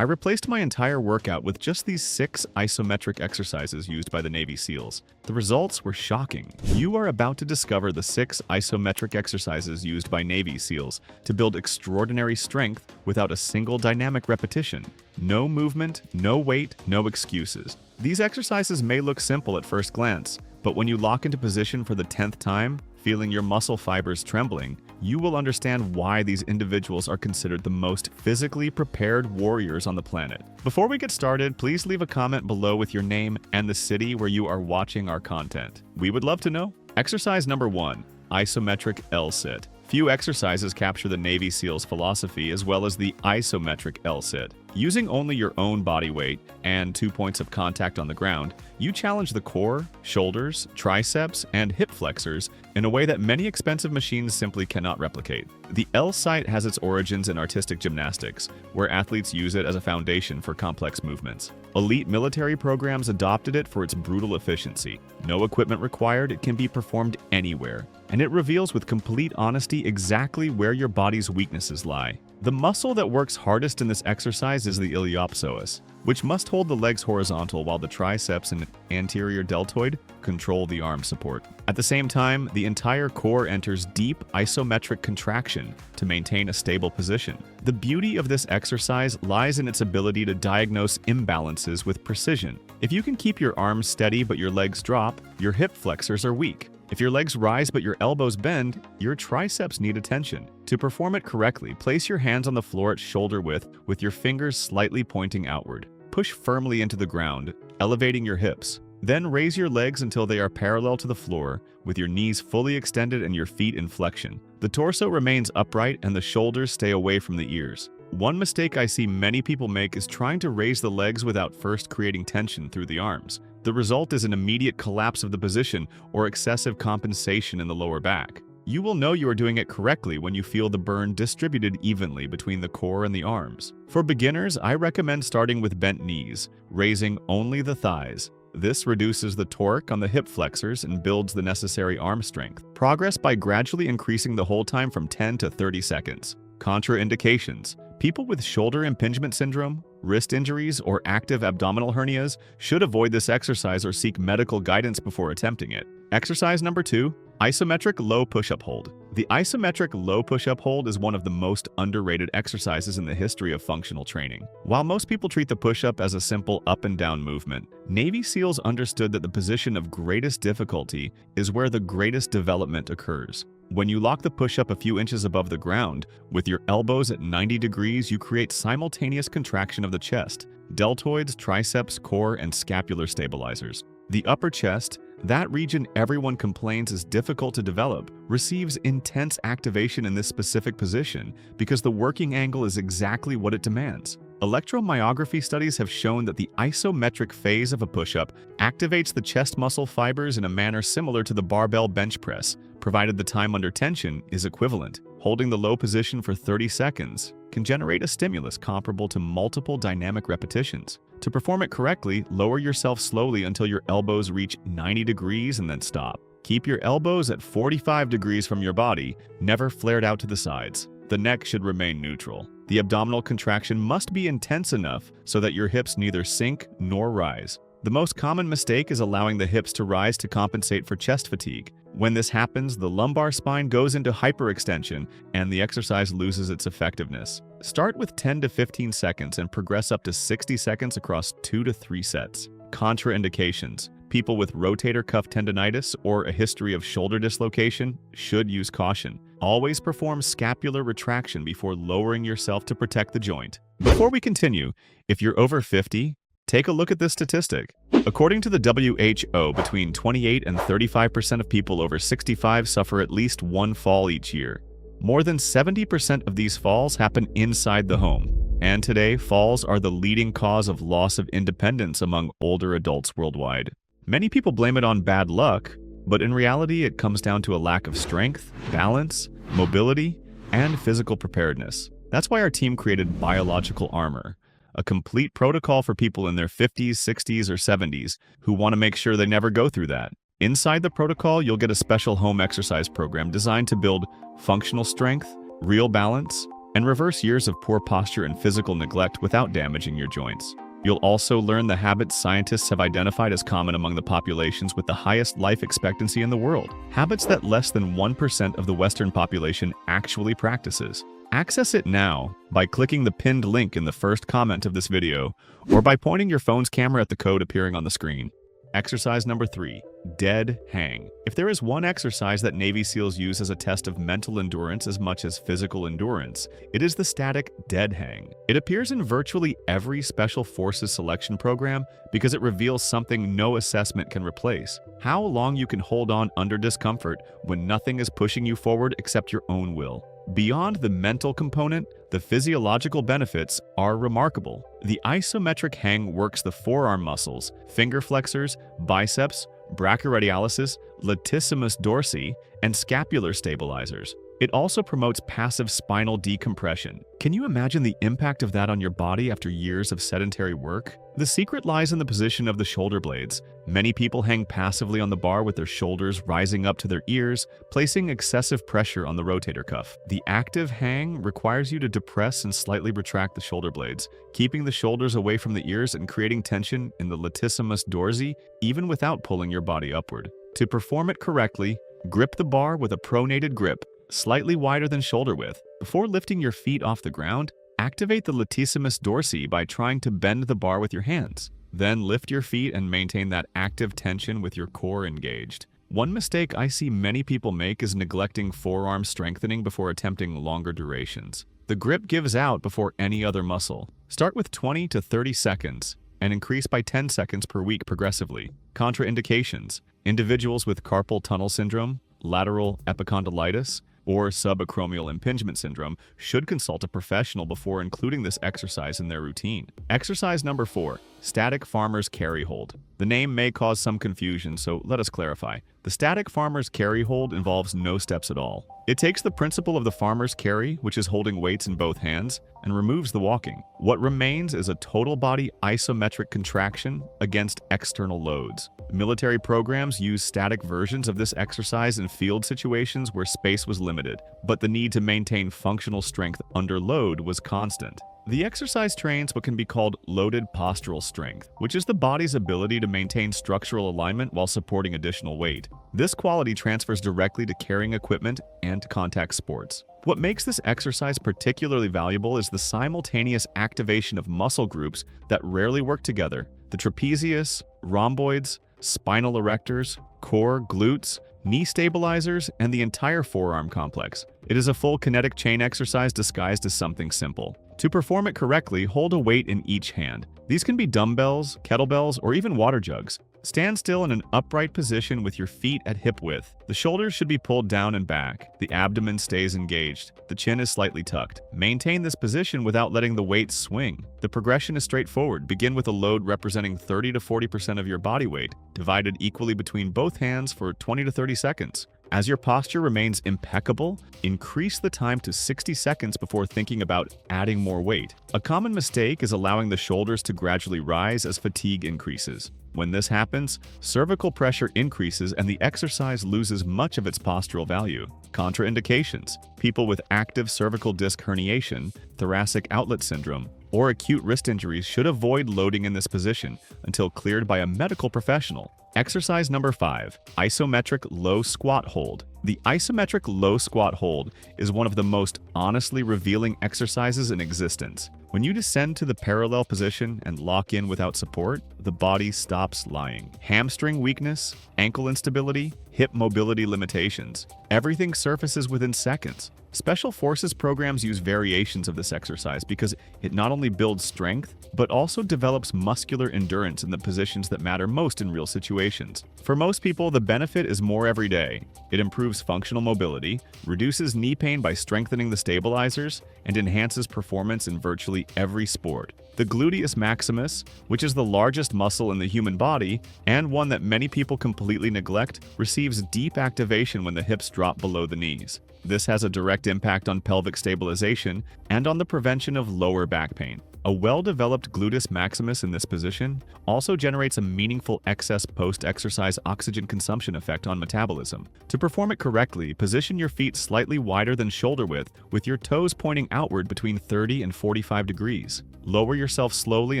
I replaced my entire workout with just these 6 isometric exercises used by the Navy SEALs. The results were shocking. You are about to discover the 6 isometric exercises used by Navy SEALs to build extraordinary strength without a single dynamic repetition. No movement, no weight, no excuses. These exercises may look simple at first glance, but when you lock into position for the 10th time, feeling your muscle fibers trembling, you will understand why these individuals are considered the most physically prepared warriors on the planet. Before we get started, please leave a comment below with your name and the city where you are watching our content. We would love to know. Exercise number 1, Isometric L-sit. Few exercises capture the Navy SEALs philosophy as well as the isometric L-sit. Using only your own body weight and 2 points of contact on the ground, you challenge the core, shoulders, triceps, and hip flexors in a way that many expensive machines simply cannot replicate. The L-sit has its origins in artistic gymnastics, where athletes use it as a foundation for complex movements. Elite military programs adopted it for its brutal efficiency. No equipment required, it can be performed anywhere, and it reveals with complete honesty exactly where your body's weaknesses lie. The muscle that works hardest in this exercise is the iliopsoas, which must hold the legs horizontal while the triceps and anterior deltoid control the arm support. At the same time, the entire core enters deep isometric contraction to maintain a stable position. The beauty of this exercise lies in its ability to diagnose imbalances with precision. If you can keep your arms steady but your legs drop, your hip flexors are weak. If your legs rise but your elbows bend, your triceps need attention. To perform it correctly, place your hands on the floor at shoulder width with your fingers slightly pointing outward. Push firmly into the ground, elevating your hips. Then raise your legs until they are parallel to the floor, with your knees fully extended and your feet in flexion. The torso remains upright and the shoulders stay away from the ears. One mistake I see many people make is trying to raise the legs without first creating tension through the arms. The result is an immediate collapse of the position or excessive compensation in the lower back. You will know you are doing it correctly when you feel the burn distributed evenly between the core and the arms. For beginners, I recommend starting with bent knees, raising only the thighs. This reduces the torque on the hip flexors and builds the necessary arm strength. Progress by gradually increasing the hold time from 10 to 30 seconds. Contraindications. People with shoulder impingement syndrome, wrist injuries, or active abdominal hernias should avoid this exercise or seek medical guidance before attempting it. Exercise number 2, Isometric Low Push-Up Hold. The isometric low push-up hold is one of the most underrated exercises in the history of functional training. While most people treat the push-up as a simple up and down movement, Navy SEALs understood that the position of greatest difficulty is where the greatest development occurs. When you lock the push-up a few inches above the ground, with your elbows at 90 degrees, you create simultaneous contraction of the chest, deltoids, triceps, core, and scapular stabilizers. The upper chest, that region everyone complains is difficult to develop, receives intense activation in this specific position because the working angle is exactly what it demands. Electromyography studies have shown that the isometric phase of a push-up activates the chest muscle fibers in a manner similar to the barbell bench press, provided the time under tension is equivalent. Holding the low position for 30 seconds can generate a stimulus comparable to multiple dynamic repetitions. To perform it correctly, lower yourself slowly until your elbows reach 90 degrees and then stop. Keep your elbows at 45 degrees from your body, never flared out to the sides. The neck should remain neutral. The abdominal contraction must be intense enough so that your hips neither sink nor rise. The most common mistake is allowing the hips to rise to compensate for chest fatigue. When this happens, the lumbar spine goes into hyperextension and the exercise loses its effectiveness. Start with 10 to 15 seconds and progress up to 60 seconds across 2 to 3 sets. Contraindications. People with rotator cuff tendonitis or a history of shoulder dislocation should use caution. Always perform scapular retraction before lowering yourself to protect the joint. Before we continue, if you're over 50, take a look at this statistic. According to the WHO, between 28 and 35% of people over 65 suffer at least one fall each year. More than 70% of these falls happen inside the home. And today, falls are the leading cause of loss of independence among older adults worldwide. Many people blame it on bad luck, but in reality, it comes down to a lack of strength, balance, mobility, and physical preparedness. That's why our team created biological armor, a complete protocol for people in their 50s, 60s, or 70s who want to make sure they never go through that. Inside the protocol, you'll get a special home exercise program designed to build functional strength, real balance, and reverse years of poor posture and physical neglect without damaging your joints. You'll also learn the habits scientists have identified as common among the populations with the highest life expectancy in the world, habits that less than 1% of the Western population actually practices. Access it now by clicking the pinned link in the first comment of this video, or by pointing your phone's camera at the code appearing on the screen. Exercise number 3, dead hang. If there is one exercise that Navy SEALs use as a test of mental endurance as much as physical endurance, it is the static dead hang. It appears in virtually every Special Forces selection program because it reveals something no assessment can replace: how long you can hold on under discomfort when nothing is pushing you forward except your own will. Beyond the mental component, the physiological benefits are remarkable. The isometric hang works the forearm muscles, finger flexors, biceps, brachioradialis, latissimus dorsi, and scapular stabilizers. It also promotes passive spinal decompression. Can you imagine the impact of that on your body after years of sedentary work? The secret lies in the position of the shoulder blades. Many people hang passively on the bar with their shoulders rising up to their ears, placing excessive pressure on the rotator cuff. The active hang requires you to depress and slightly retract the shoulder blades, keeping the shoulders away from the ears and creating tension in the latissimus dorsi, even without pulling your body upward. To perform it correctly, grip the bar with a pronated grip, slightly wider than shoulder width. Before lifting your feet off the ground, activate the latissimus dorsi by trying to bend the bar with your hands. Then lift your feet and maintain that active tension with your core engaged. One mistake I see many people make is neglecting forearm strengthening before attempting longer durations. The grip gives out before any other muscle. Start with 20 to 30 seconds and increase by 10 seconds per week progressively. Contraindications: individuals with carpal tunnel syndrome, lateral epicondylitis, or subacromial impingement syndrome should consult a professional before including this exercise in their routine. Exercise number 4, static farmer's carry hold. The name may cause some confusion, so let us clarify. The static farmer's carry hold involves no steps at all. It takes the principle of the farmer's carry, which is holding weights in both hands, and removes the walking. What remains is a total body isometric contraction against external loads. Military programs use static versions of this exercise in field situations where space was limited, but the need to maintain functional strength under load was constant. The exercise trains what can be called loaded postural strength, which is the body's ability to maintain structural alignment while supporting additional weight. This quality transfers directly to carrying equipment and to contact sports. What makes this exercise particularly valuable is the simultaneous activation of muscle groups that rarely work together: the trapezius, rhomboids, spinal erectors, core, glutes, knee stabilizers, and the entire forearm complex. It is a full kinetic chain exercise disguised as something simple. To perform it correctly, hold a weight in each hand. These can be dumbbells, kettlebells, or even water jugs. Stand still in an upright position with your feet at hip width. The shoulders should be pulled down and back. The abdomen stays engaged. The chin is slightly tucked. Maintain this position without letting the weight swing. The progression is straightforward. Begin with a load representing 30 to 40% of your body weight, divided equally between both hands for 20 to 30 seconds. As your posture remains impeccable, increase the time to 60 seconds before thinking about adding more weight. A common mistake is allowing the shoulders to gradually rise as fatigue increases. When this happens, cervical pressure increases and the exercise loses much of its postural value. Contraindications: people with active cervical disc herniation, thoracic outlet syndrome, or acute wrist injuries should avoid loading in this position until cleared by a medical professional. Exercise number 5, isometric low squat hold. The isometric low squat hold is one of the most honestly revealing exercises in existence. When you descend to the parallel position and lock in without support, the body stops lying. Hamstring weakness, ankle instability, hip mobility limitations, everything surfaces within seconds. Special Forces programs use variations of this exercise because it not only builds strength, but also develops muscular endurance in the positions that matter most in real situations. For most people, the benefit is more every day. It improves functional mobility, reduces knee pain by strengthening the stabilizers, and enhances performance in virtually every sport. The gluteus maximus, which is the largest muscle in the human body, and one that many people completely neglect, receives deep activation when the hips drop below the knees. This has a direct impact on pelvic stabilization and on the prevention of lower back pain. A well-developed gluteus maximus in this position also generates a meaningful excess post-exercise oxygen consumption effect on metabolism. To perform it correctly, position your feet slightly wider than shoulder width, with your toes pointing outward between 30 and 45 degrees. Lower yourself slowly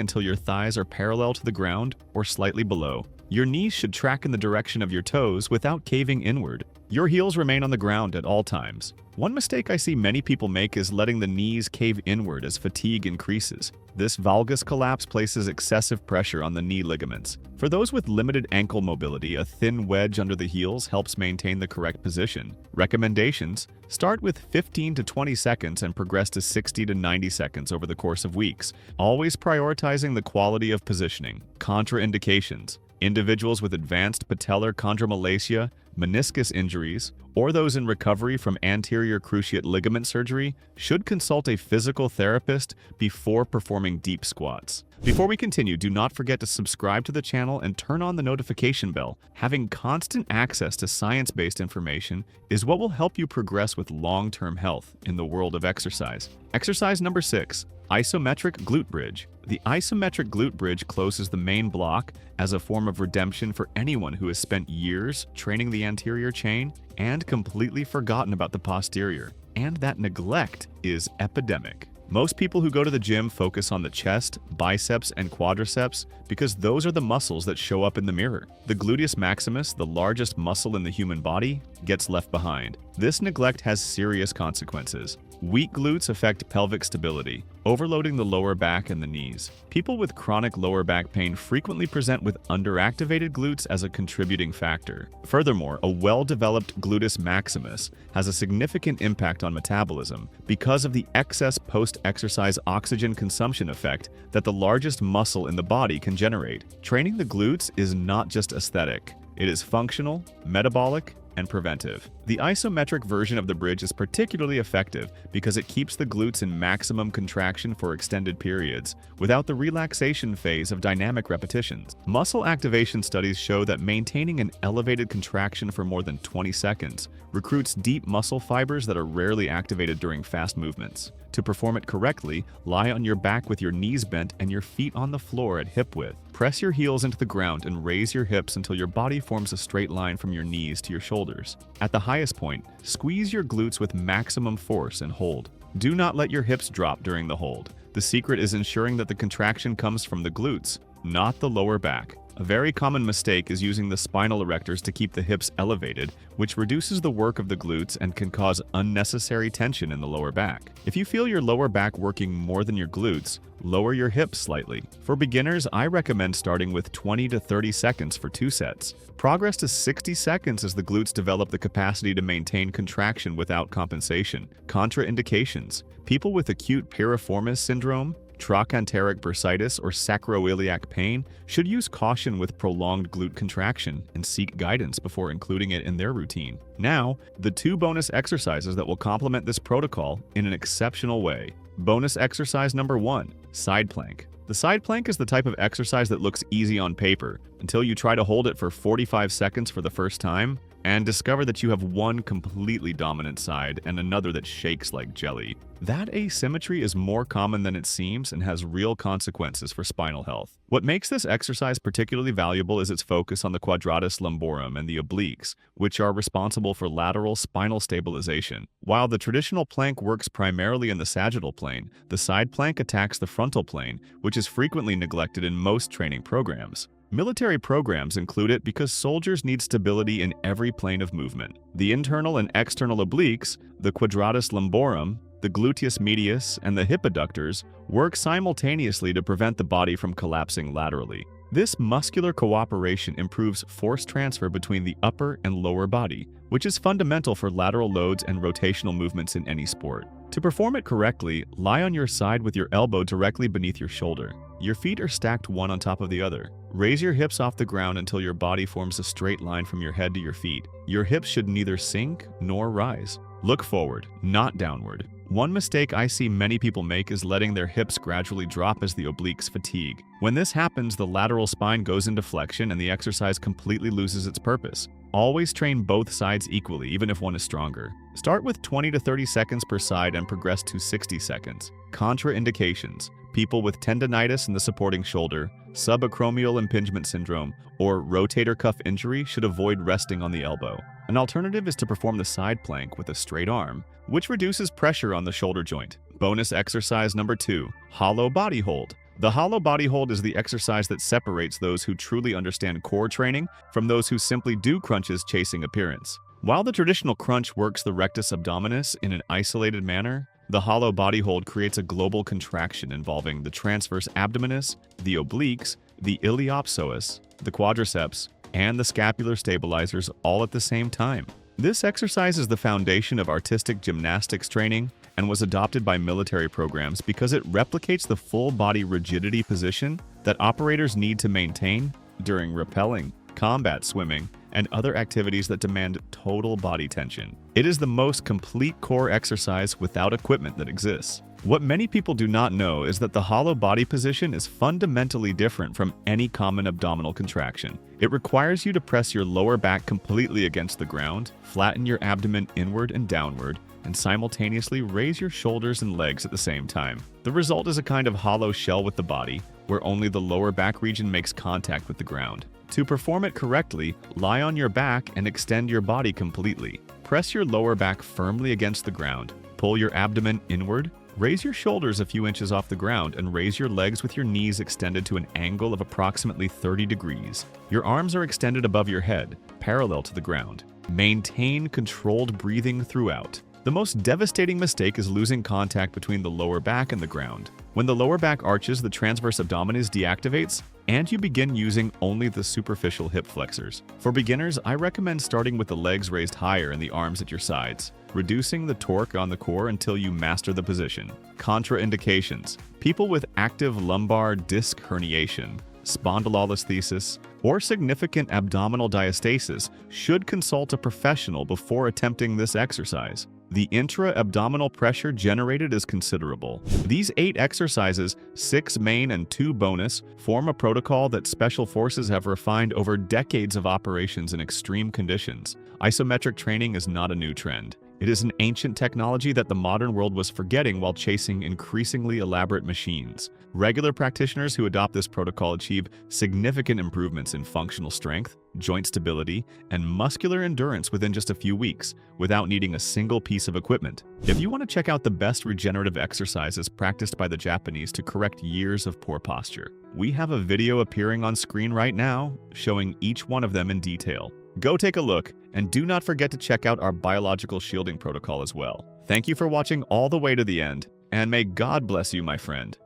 until your thighs are parallel to the ground or slightly below. Your knees should track in the direction of your toes without caving inward. Your heels remain on the ground at all times. One mistake I see many people make is letting the knees cave inward as fatigue increases. This valgus collapse places excessive pressure on the knee ligaments. For those with limited ankle mobility, a thin wedge under the heels helps maintain the correct position. Recommendations: start with 15 to 20 seconds and progress to 60 to 90 seconds over the course of weeks, always prioritizing the quality of positioning. Contraindications: individuals with advanced patellar chondromalacia, meniscus injuries, or those in recovery from anterior cruciate ligament surgery should consult a physical therapist before performing deep squats. Before we continue, do not forget to subscribe to the channel and turn on the notification bell. Having constant access to science-based information is what will help you progress with long-term health in the world of exercise. Exercise number 6. Isometric glute bridge. The isometric glute bridge closes the main block as a form of redemption for anyone who has spent years training the anterior chain and completely forgotten about the posterior. And that neglect is epidemic. Most people who go to the gym focus on the chest, biceps, and quadriceps because those are the muscles that show up in the mirror. The gluteus maximus, the largest muscle in the human body, gets left behind. This neglect has serious consequences. Weak glutes affect pelvic stability, overloading the lower back and the knees. People with chronic lower back pain frequently present with underactivated glutes as a contributing factor. Furthermore, a well-developed gluteus maximus has a significant impact on metabolism because of the excess post-exercise oxygen consumption effect that the largest muscle in the body can generate. Training the glutes is not just aesthetic. It is functional, metabolic, and preventive. The isometric version of the bridge is particularly effective because it keeps the glutes in maximum contraction for extended periods, without the relaxation phase of dynamic repetitions. Muscle activation studies show that maintaining an elevated contraction for more than 20 seconds recruits deep muscle fibers that are rarely activated during fast movements. To perform it correctly, lie on your back with your knees bent and your feet on the floor at hip width. Press your heels into the ground and raise your hips until your body forms a straight line from your knees to your shoulders. At the highest point, squeeze your glutes with maximum force and hold. Do not let your hips drop during the hold. The secret is ensuring that the contraction comes from the glutes, not the lower back. A very common mistake is using the spinal erectors to keep the hips elevated, which reduces the work of the glutes and can cause unnecessary tension in the lower back. If you feel your lower back working more than your glutes, lower your hips slightly. For beginners, I recommend starting with 20 to 30 seconds for 2 sets. Progress to 60 seconds as the glutes develop the capacity to maintain contraction without compensation. Contraindications: people with acute piriformis syndrome, trochanteric bursitis, or sacroiliac pain should use caution with prolonged glute contraction and seek guidance before including it in their routine. Now, the 2 bonus exercises that will complement this protocol in an exceptional way. Bonus exercise number 1, side plank. The side plank is the type of exercise that looks easy on paper until you try to hold it for 45 seconds for the first time and discover that you have one completely dominant side and another that shakes like jelly. That asymmetry is more common than it seems and has real consequences for spinal health. What makes this exercise particularly valuable is its focus on the quadratus lumborum and the obliques, which are responsible for lateral spinal stabilization. While the traditional plank works primarily in the sagittal plane, the side plank attacks the frontal plane, which is frequently neglected in most training programs. Military programs include it because soldiers need stability in every plane of movement. The internal and external obliques, the quadratus lumborum, the gluteus medius, and the hip adductors work simultaneously to prevent the body from collapsing laterally. This muscular cooperation improves force transfer between the upper and lower body, which is fundamental for lateral loads and rotational movements in any sport. To perform it correctly, lie on your side with your elbow directly beneath your shoulder. Your feet are stacked one on top of the other. Raise your hips off the ground until your body forms a straight line from your head to your feet. Your hips should neither sink nor rise. Look forward, not downward. One mistake I see many people make is letting their hips gradually drop as the obliques fatigue. When this happens, the lateral spine goes into flexion and the exercise completely loses its purpose. Always train both sides equally, even if one is stronger. Start with 20 to 30 seconds per side and progress to 60 seconds. Contraindications: people with tendinitis in the supporting shoulder, subacromial impingement syndrome, or rotator cuff injury should avoid resting on the elbow. An alternative is to perform the side plank with a straight arm, which reduces pressure on the shoulder joint. Bonus exercise number 2, hollow body hold. The hollow body hold is the exercise that separates those who truly understand core training from those who simply do crunches chasing appearance. While the traditional crunch works the rectus abdominis in an isolated manner, the hollow body hold creates a global contraction involving the transverse abdominis, the obliques, the iliopsoas, the quadriceps, and the scapular stabilizers all at the same time. This exercise is the foundation of artistic gymnastics training and was adopted by military programs because it replicates the full body rigidity position that operators need to maintain during rappelling, combat swimming, and other activities that demand total body tension. It is the most complete core exercise without equipment that exists. What many people do not know is that the hollow body position is fundamentally different from any common abdominal contraction. It requires you to press your lower back completely against the ground, flatten your abdomen inward and downward, and simultaneously raise your shoulders and legs at the same time. The result is a kind of hollow shell with the body, where only the lower back region makes contact with the ground. To perform it correctly, lie on your back and extend your body completely. Press your lower back firmly against the ground, pull your abdomen inward, raise your shoulders a few inches off the ground, and raise your legs with your knees extended to an angle of approximately 30 degrees. Your arms are extended above your head, parallel to the ground. Maintain controlled breathing throughout. The most devastating mistake is losing contact between the lower back and the ground. When the lower back arches, the transverse abdominis deactivates, and you begin using only the superficial hip flexors. For beginners, I recommend starting with the legs raised higher and the arms at your sides, reducing the torque on the core until you master the position. Contraindications: people with active lumbar disc herniation, spondylolisthesis, or significant abdominal diastasis should consult a professional before attempting this exercise. The intra-abdominal pressure generated is considerable. These 8 exercises, 6 main and 2 bonus, form a protocol that special forces have refined over decades of operations in extreme conditions. Isometric training is not a new trend. It is an ancient technology that the modern world was forgetting while chasing increasingly elaborate machines. Regular practitioners who adopt this protocol achieve significant improvements in functional strength, joint stability, and muscular endurance within just a few weeks, without needing a single piece of equipment. If you want to check out the best regenerative exercises practiced by the Japanese to correct years of poor posture, we have a video appearing on screen right now showing each one of them in detail. Go take a look, and do not forget to check out our biological shielding protocol as well. Thank you for watching all the way to the end, and may God bless you, my friend.